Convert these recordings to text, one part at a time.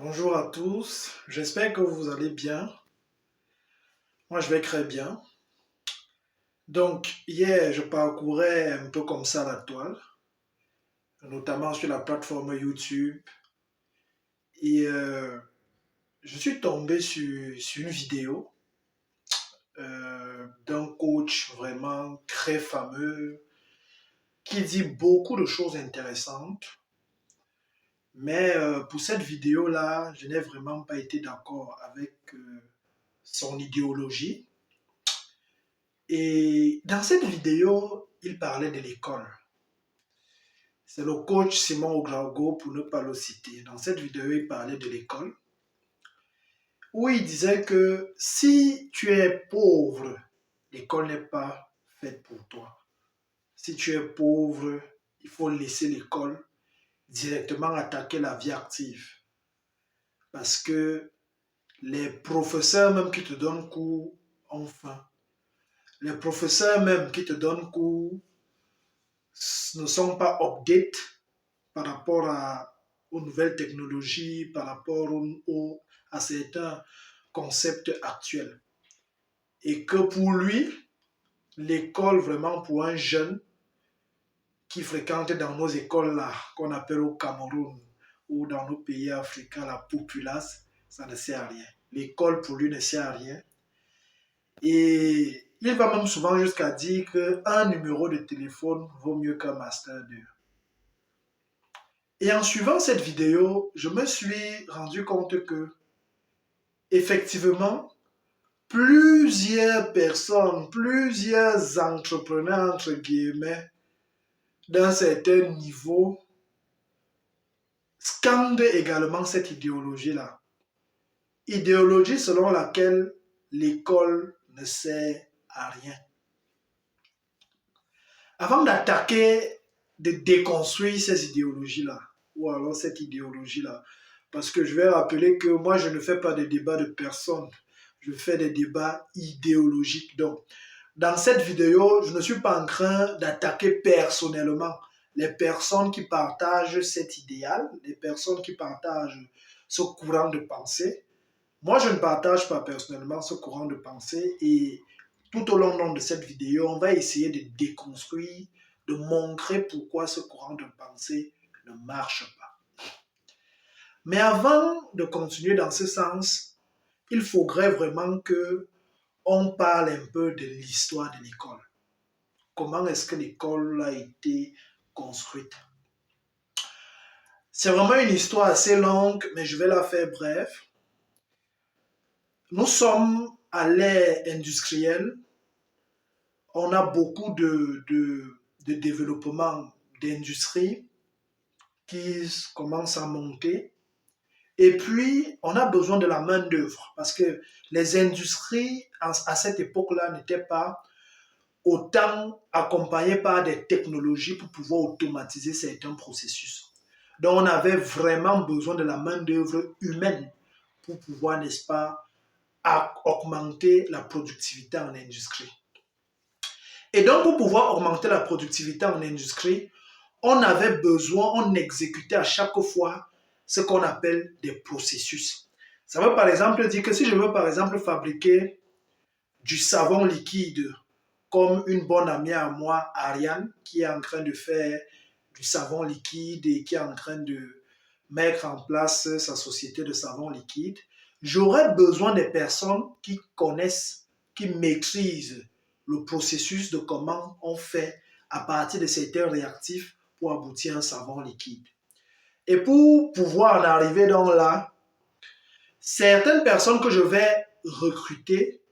Bonjour à tous, j'espère que vous allez bien. Moi, je vais très bien. Donc, hier, je parcourais un peu comme ça la toile, notamment sur la plateforme YouTube, et je suis tombé sur une vidéo d'un coach vraiment très fameux qui dit beaucoup de choses intéressantes. Mais pour cette vidéo-là, je n'ai vraiment pas été d'accord avec son idéologie. Et dans cette vidéo, il parlait de l'école. C'est le coach Simon Ogrago, pour ne pas le citer. Dans cette vidéo, il parlait de l'école, où il disait que si tu es pauvre, l'école n'est pas faite pour toi. Si tu es pauvre, il faut laisser l'école, directement attaquer la vie active. Parce que les professeurs même qui te donnent cours ont faim. Les professeurs même qui te donnent cours ne sont pas update par rapport aux nouvelles technologies, par rapport à certains concepts actuels. Et que pour lui, l'école vraiment pour un jeune qui fréquente dans nos écoles là, qu'on appelle au Cameroun ou dans nos pays africains la populace, ça ne sert à rien. L'école pour lui ne sert à rien. Et il va même souvent jusqu'à dire qu'un numéro de téléphone vaut mieux qu'un master 2. Et en suivant cette vidéo, je me suis rendu compte que, effectivement, plusieurs personnes, plusieurs entrepreneurs, entre guillemets, d'un certain niveau, scandent également cette idéologie-là. Idéologie selon laquelle l'école ne sert à rien. Avant d'attaquer, de déconstruire ces idéologies-là, ou alors cette idéologie-là, parce que je vais rappeler que moi, je ne fais pas de débat de personnes, je fais des débats idéologiques. Donc, dans cette vidéo, je ne suis pas en train d'attaquer personnellement les personnes qui partagent cet idéal, les personnes qui partagent ce courant de pensée. Moi, je ne partage pas personnellement ce courant de pensée et tout au long de cette vidéo, on va essayer de déconstruire, de montrer pourquoi ce courant de pensée ne marche pas. Mais avant de continuer dans ce sens, il faudrait vraiment que on parle un peu de l'histoire de l'école. Comment est-ce que l'école a été construite? C'est vraiment une histoire assez longue, mais je vais la faire brève. Nous sommes à l'ère industrielle. On a beaucoup de développement d'industrie qui commence à monter. Et puis, on a besoin de la main-d'œuvre parce que les industries, à cette époque-là, n'étaient pas autant accompagnées par des technologies pour pouvoir automatiser certains processus. Donc, on avait vraiment besoin de la main-d'œuvre humaine pour pouvoir, n'est-ce pas, augmenter la productivité en industrie. Et donc, pour pouvoir augmenter la productivité en industrie, on avait besoin, on exécutait à chaque fois ce qu'on appelle des processus. Ça veut par exemple dire que si je veux par exemple fabriquer du savon liquide, comme une bonne amie à moi, Ariane, qui est en train de faire du savon liquide et qui est en train de mettre en place sa société de savon liquide, j'aurais besoin des personnes qui connaissent, qui maîtrisent le processus de comment on fait à partir de certains réactifs pour aboutir à un savon liquide. Et pour pouvoir en arriver donc là, certaines personnes que je vais recruter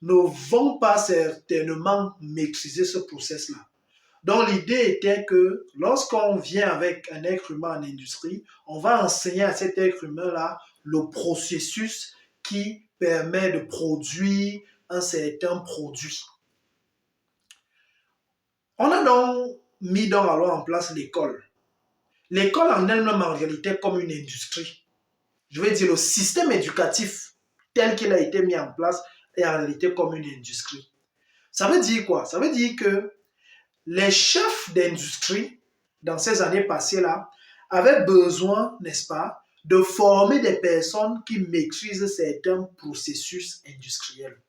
ne vont pas certainement maîtriser ce process-là. Donc l'idée était que lorsqu'on vient avec un être humain en industrie, on va enseigner à cet être humain-là le processus qui permet de produire un certain produit. On a donc mis alors en place l'école. L'école en elle-même en réalité est comme une industrie. Je veux dire, le système éducatif tel qu'il a été mis en place est en réalité comme une industrie. Ça veut dire quoi? Ça veut dire que les chefs d'industrie, dans ces années passées-là, avaient besoin, n'est-ce pas, de former des personnes qui maîtrisent certains processus industriels.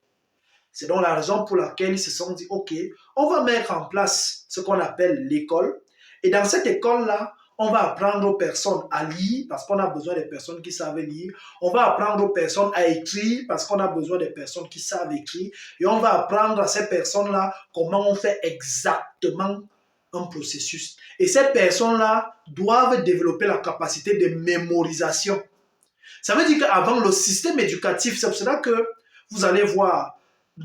C'est donc la raison pour laquelle ils se sont dit, OK, on va mettre en place ce qu'on appelle l'école. Et dans cette école-là, on va apprendre aux personnes à lire parce qu'on a besoin des personnes qui savent lire. On va apprendre aux personnes à écrire parce qu'on a besoin des personnes qui savent écrire. Et on va apprendre à ces personnes-là comment on fait exactement un processus. Et ces personnes-là doivent développer la capacité de mémorisation. Ça veut dire qu'avant le système éducatif, c'est pour cela que vous allez voir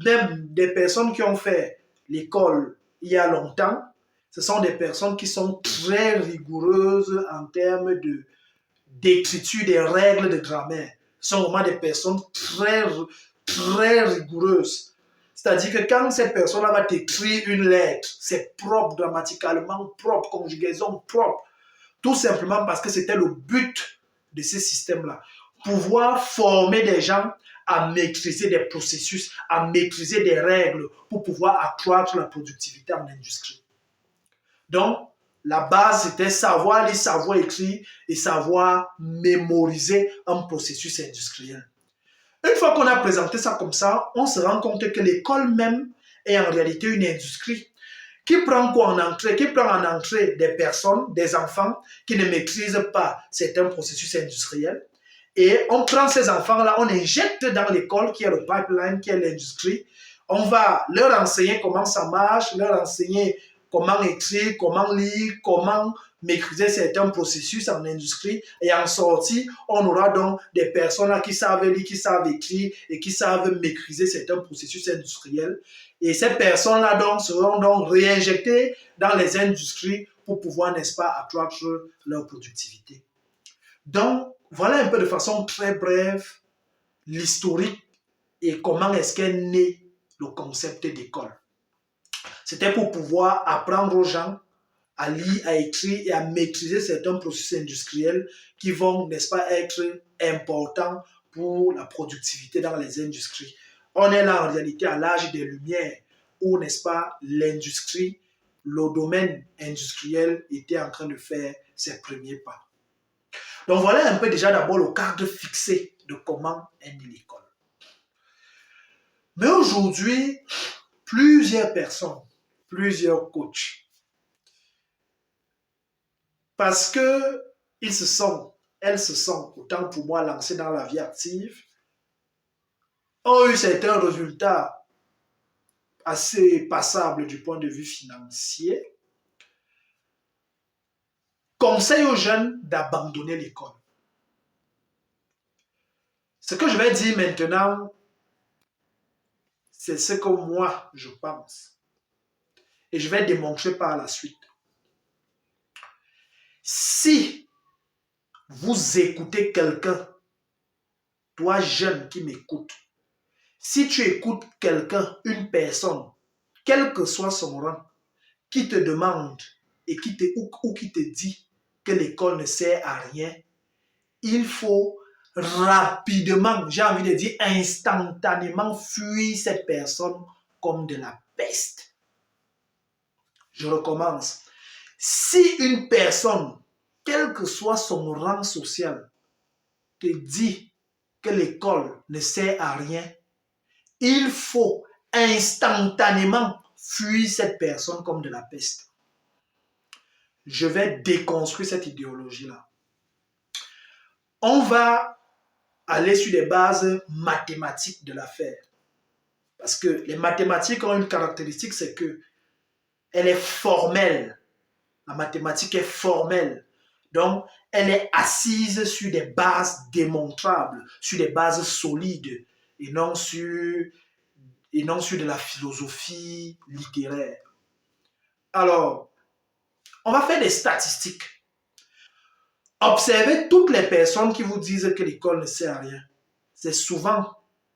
même des personnes qui ont fait l'école il y a longtemps, ce sont des personnes qui sont très rigoureuses en termes d'écriture des règles de grammaire. Ce sont vraiment des personnes très rigoureuses. C'est-à-dire que quand cette personne-là va t'écrire une lettre, c'est propre grammaticalement, propre, conjugaison propre. Tout simplement parce que c'était le but de ces systèmes-là. Pouvoir former des gens à maîtriser des processus, à maîtriser des règles pour pouvoir accroître la productivité en industrie. Donc, la base, c'était savoir lire, savoir écrire et savoir mémoriser un processus industriel. Une fois qu'on a présenté ça comme ça, on se rend compte que l'école même est en réalité une industrie qui prend quoi en entrée? Qui prend en entrée des personnes, des enfants qui ne maîtrisent pas certains processus industriels. Et on prend ces enfants-là, on injecte dans l'école qui est le pipeline, qui est l'industrie. On va leur enseigner comment ça marche, leur enseigner comment écrire, comment lire, comment maîtriser certains processus en industrie. Et en sortie, on aura donc des personnes là qui savent lire, qui savent écrire et qui savent maîtriser certains processus industriels. Et ces personnes-là donc seront donc réinjectées dans les industries pour pouvoir, n'est-ce pas, accroître leur productivité. Donc, voilà un peu de façon très brève l'historique et comment est-ce qu'est né le concept d'école. C'était pour pouvoir apprendre aux gens à lire, à écrire et à maîtriser certains processus industriels qui vont, n'est-ce pas, être importants pour la productivité dans les industries. On est là en réalité à l'âge des Lumières où, n'est-ce pas, l'industrie, le domaine industriel était en train de faire ses premiers pas. Donc voilà un peu déjà d'abord le cadre fixé de comment est née l'école. Mais aujourd'hui, plusieurs personnes, plusieurs coachs, parce que elles se sont, autant pour moi, lancés dans la vie active, ont eu certains résultats assez passables du point de vue financier, conseillent aux jeunes d'abandonner l'école. Ce que je vais dire maintenant, c'est ce que moi, je pense. Et je vais démontrer par la suite. Si vous écoutez quelqu'un, toi jeune qui m'écoute, si tu écoutes quelqu'un, une personne, quel que soit son rang, qui te demande et qui te dit que l'école ne sert à rien, il faut rapidement, j'ai envie de dire instantanément, fuir cette personne comme de la peste. Je recommence. Si une personne, quel que soit son rang social, te dit que l'école ne sert à rien, il faut instantanément fuir cette personne comme de la peste. Je vais déconstruire cette idéologie-là. On va aller sur des bases mathématiques de l'affaire. Parce que les mathématiques ont une caractéristique, c'est que elle est formelle. La mathématique est formelle. Donc, elle est assise sur des bases démontrables, sur des bases solides, et non sur de la philosophie littéraire. Alors, on va faire des statistiques. Observez toutes les personnes qui vous disent que l'école ne sert à rien. C'est souvent,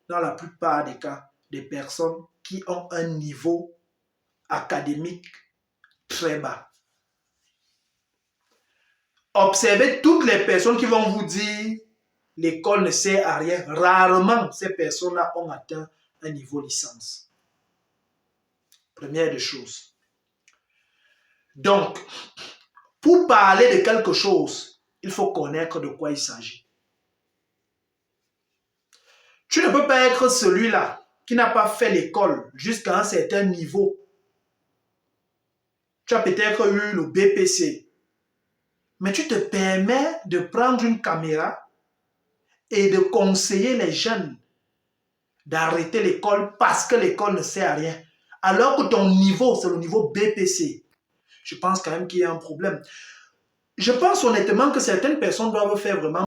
dans la plupart des cas, des personnes qui ont un niveau académique très bas. Observez toutes les personnes qui vont vous dire l'école ne sert à rien. Rarement, ces personnes-là ont atteint un niveau licence. Première des choses. Donc, pour parler de quelque chose, il faut connaître de quoi il s'agit. Tu ne peux pas être celui-là qui n'a pas fait l'école jusqu'à un certain niveau. Tu as peut-être eu le BPC, mais tu te permets de prendre une caméra et de conseiller les jeunes d'arrêter l'école parce que l'école ne sert à rien. Alors que ton niveau, c'est le niveau BPC. Je pense quand même qu'il y a un problème. Je pense honnêtement que certaines personnes doivent faire vraiment